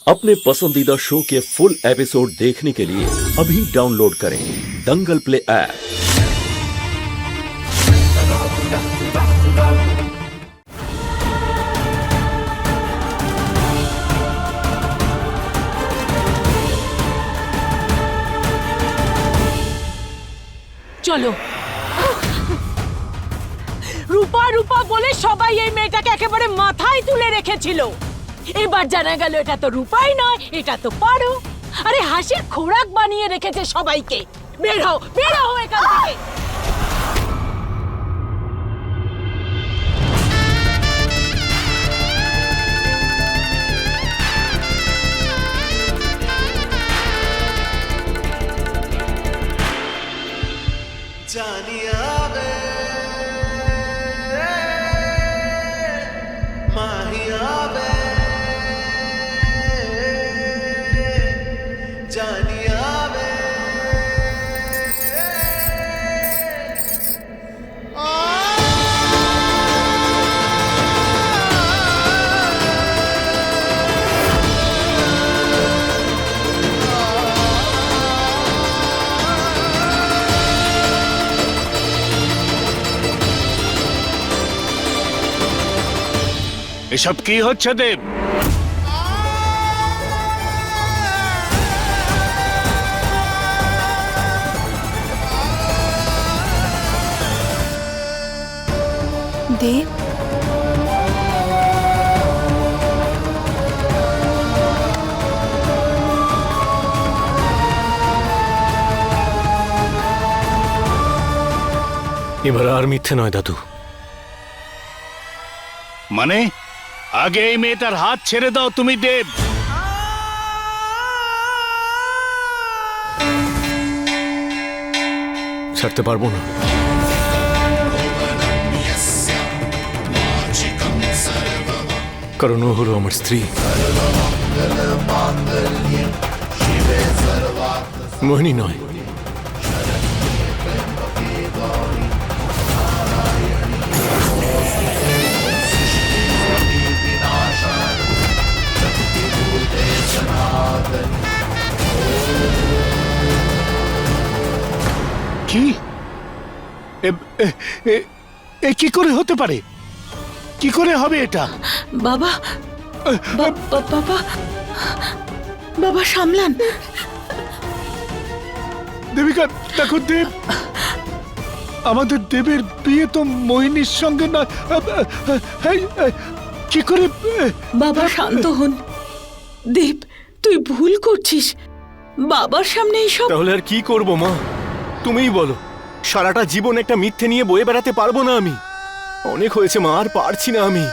अपने पसंदीदा शो के फुल एपिसोड देखने के लिए अभी डाउनलोड करें दंगल प्ले ऐप। চলো রূপা রূপা বলে সবাই এই মেয়েটাকে একেবারে মাথায় তুলে রেখেছিল। এবার জানা গেল এটা তো রূপাই নয়, এটা তো পারো। আরে হাসির খোরাক বানিয়ে রেখেছে সবাইকে। বের হও এখান থেকে। जानिया वे माहिया वे जानिया वे এসব কি হচ্ছে দেব? দেব এবার আর মিথ্যে নয় দাদু। মানে আগে এই মেয়েটার হাত ছেড়ে দাও তুমি দেব। ছাড়তে পারবো না। কারণ ও হলো আমার স্ত্রী। মোহিনী নয়। কি এ কি করে হতে পারে? কি করে হবে এটা? বাবা বাবা বাবা সামলান। দেবিকা দেখো দেব, আমাদের দেবের বিয়ে তো মোহিনীর সঙ্গে না। কি করে? বাবা শান্ত হন। দেব তুই ভুল করছিস। বাবার সামনে এইসব। তাহলে আর কি করবো মা, তুমিই বলো। সারাটা জীবন একটা মিথ্যে নিয়ে বয়ে বেড়াতে পারবো না আমি। অনেক হয়েছে মা, আর পারছি না আমি।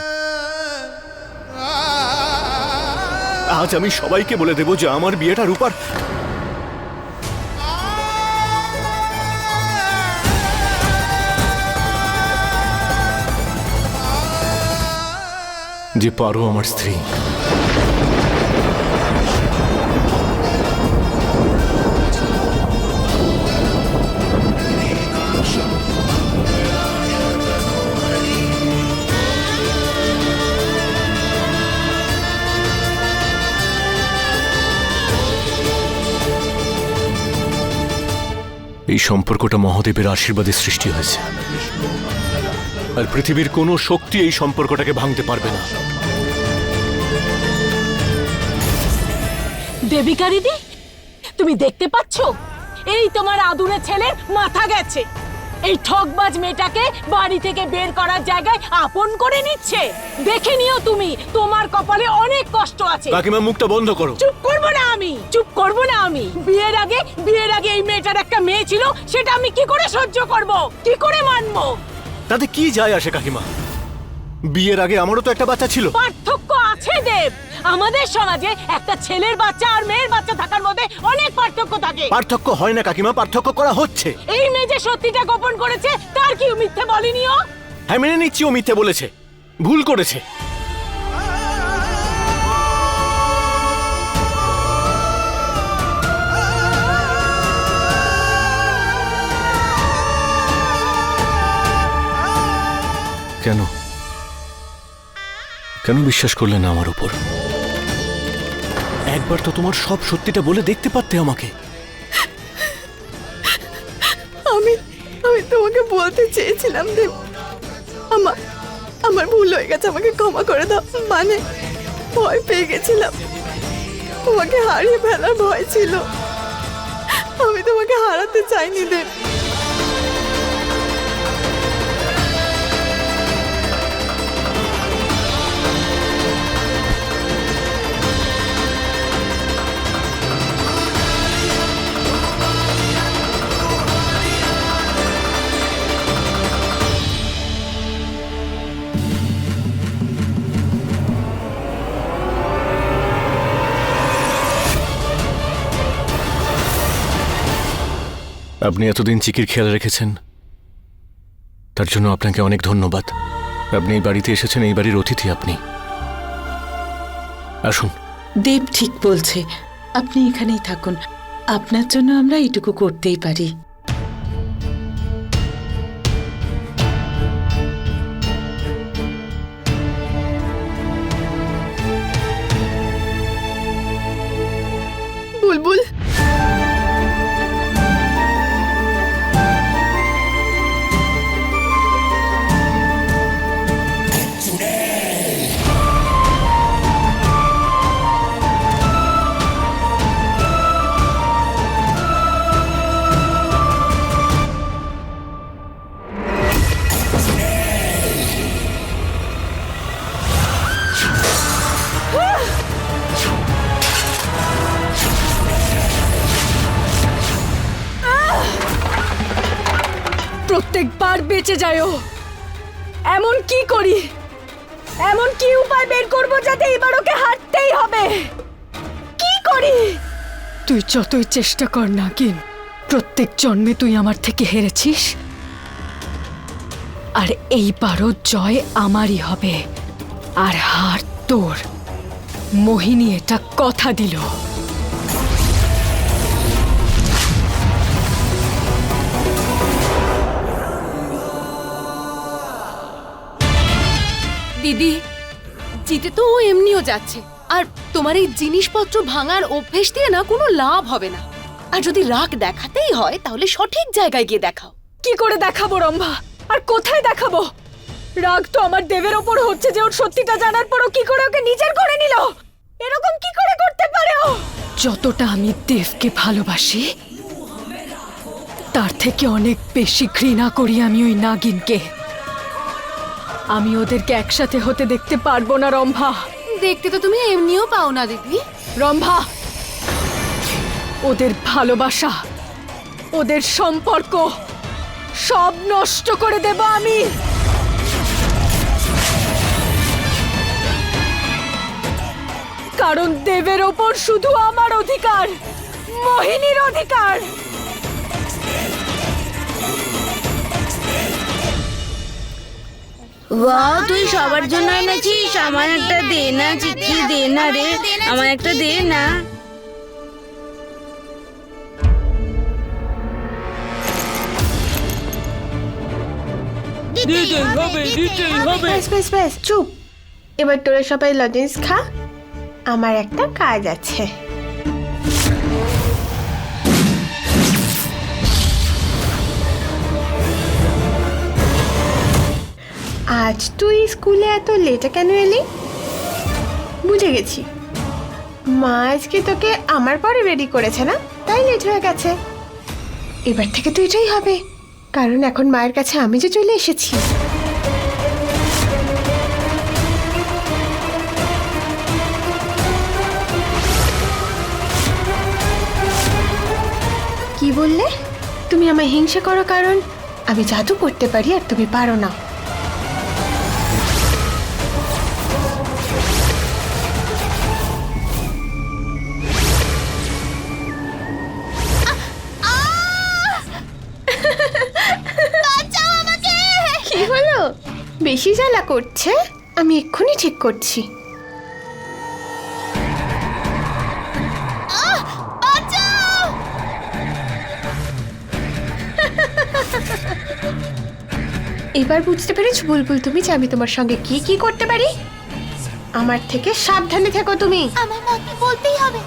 আজ আমি সবাইকে বলে দেবো যে আমার বিয়েটা রূপার। যে পারো আমার স্ত্রী। এই সম্পর্কটা মহাদেবের আশীর্বাদে সৃষ্টি হয়েছে, আর পৃথিবীর কোনো শক্তি এই সম্পর্কটাকে ভাঙতে পারবে না। দেবিকা দিদি, তুমি দেখতে পাচ্ছ এই তোমার আদুরে ছেলের মাথা গেছে। এই ঠকবাজ মেয়েটাকে বাড়ি থেকে বের করার জায়গায় আপন করে নিচ্ছে। দেখে নিও তুমি, তোমার কপালে অনেক কষ্ট আছে। কাকিমা মুখটা বন্ধ করো। চুপ করবো না আমি। বিয়ের আগে এই মেয়েটার একটা মেয়ে ছিল, সেটা আমি কি করে সহ্য করব, কি করে মানবো? তাতে কি যায় আসে কাকিমা? বিয়ের আগে আমারও তো একটা বাচ্চা ছিল। পার্থক্য আছে দেব। আমাদের সমাজে একটা ছেলের বাচ্চা আর মেয়ের বাচ্চা থাকার মধ্যে অনেক পার্থক্য থাকে। পার্থক্য হয় না কাকিমা, পার্থক্য করা হচ্ছে। এই মেয়ে যে সত্যিটা গোপন করেছে, তার কি মিথ্যে বলেনি ও? হ্যাঁ মেনে নিচ্ছি ও মিথ্যে বলেছে, ভুল করেছে। কেন কেন বিশ্বাস করলে না আমার উপর? একবার তো তোমার সব সত্যিটা বলে দেখতে পারতে আমাকে। আমি আমি তোমাকে বলতে চেয়েছিলাম দেব, আমার ভুল হয়ে গেছে, আমাকে ক্ষমা করে দাও। মানে ভয় পেয়ে গেছিলাম, তোমাকে হারিয়ে ফেলার ভয় ছিল। আমি তোমাকে হারাতে চাইনি দেব। আপনি এতদিন চিকির খেয়াল রেখেছেন, তার জন্য আপনাকে অনেক ধন্যবাদ। আপনি এই বাড়িতে এসেছেন, এই বাড়ির অতিথি আপনি। আসুন। দেব ঠিক বলছে, আপনি এখানেই থাকুন। আপনার জন্য আমরা এইটুকু করতেই পারি। বুলবুল, প্রত্যেকবার বেঁচে যায় ও। এমন কি করি, এমন কি উপায় বের করব যাতে এবার ওকে হারতেই হবে? কি করি? তুই যতই চেষ্টা কর না কিন, প্রত্যেক জন্মে তুই আমার থেকে হেরেছিস, আর এইবারও জয় আমারই হবে, আর হার তোর। মোহিনী এটা কথা দিল। দিদি, জিতে তো ও এমনিও যাচ্ছে, আর তোমার এই জিনিসপত্র ভাঙার অভ্যেস দিয়ে না কোনো লাভ হবে না। আর যদি রাগ দেখাতেই হয় তাহলে সঠিক জায়গায় গিয়ে দেখাও। কি করে দেখাবো রম্ভা, আর কোথায় দেখাবো? রাগ তো আমার দেবের ওপর হচ্ছে যে ওর সত্যিটা জানার পরও কি করে ওকে নিজের করে নিল। এরকম কি করে করতে পারে ও? যতটা আমি দেবকে ভালোবাসি তার থেকে অনেক বেশি ঘৃণা করি আমি ওই নাগিনকে। আমি ওদেরকে একসাথে হতে দেখতে পারবো না রম্ভা। দেখতে তো তুমি এমনিও পাও না দিদি। রম্ভা, ওদের ভালোবাসা, ওদের সম্পর্ক সব নষ্ট করে দেব আমি। কারণ দেবের ওপর শুধু আমার অধিকার, মোহিনীর অধিকার। ওয়াও, তুই সবার জন্য এনেছিস। আমার একটা দে না চিকি, দে না রে, আমার একটা দে না। ব্যাস ব্যাস ব্যাস, চুপ। এবার তোরা সবাই লজেন্স খা, আমার একটা কাজ আছে। আজ তুই স্কুলে এত লেটে কেন এলি? বুঝে গেছি, মা আজকে তোকে আমার পরে রেডি করেছে না, তাই লেট হয়ে গেছে। এবার থেকে তো এটাই হবে, কারণ এখন মায়ের কাছে আমি যে চলে এসেছি। কি বললে? তুমি আমায় হিংসা করো কারণ আমি জাদু করতে পারি আর তুমি পারো না। কি হলো? বেশি জ্বালা করছে? আমি এক্ষুনি ঠিক করছি। এবার বুঝতে পেরেছ বুলবুল তুমি যে আমি তোমার সঙ্গে কি কি করতে পারি? আমার থেকে সাবধানে থেকো তুমি। আমার মাকে বলতেই হবে।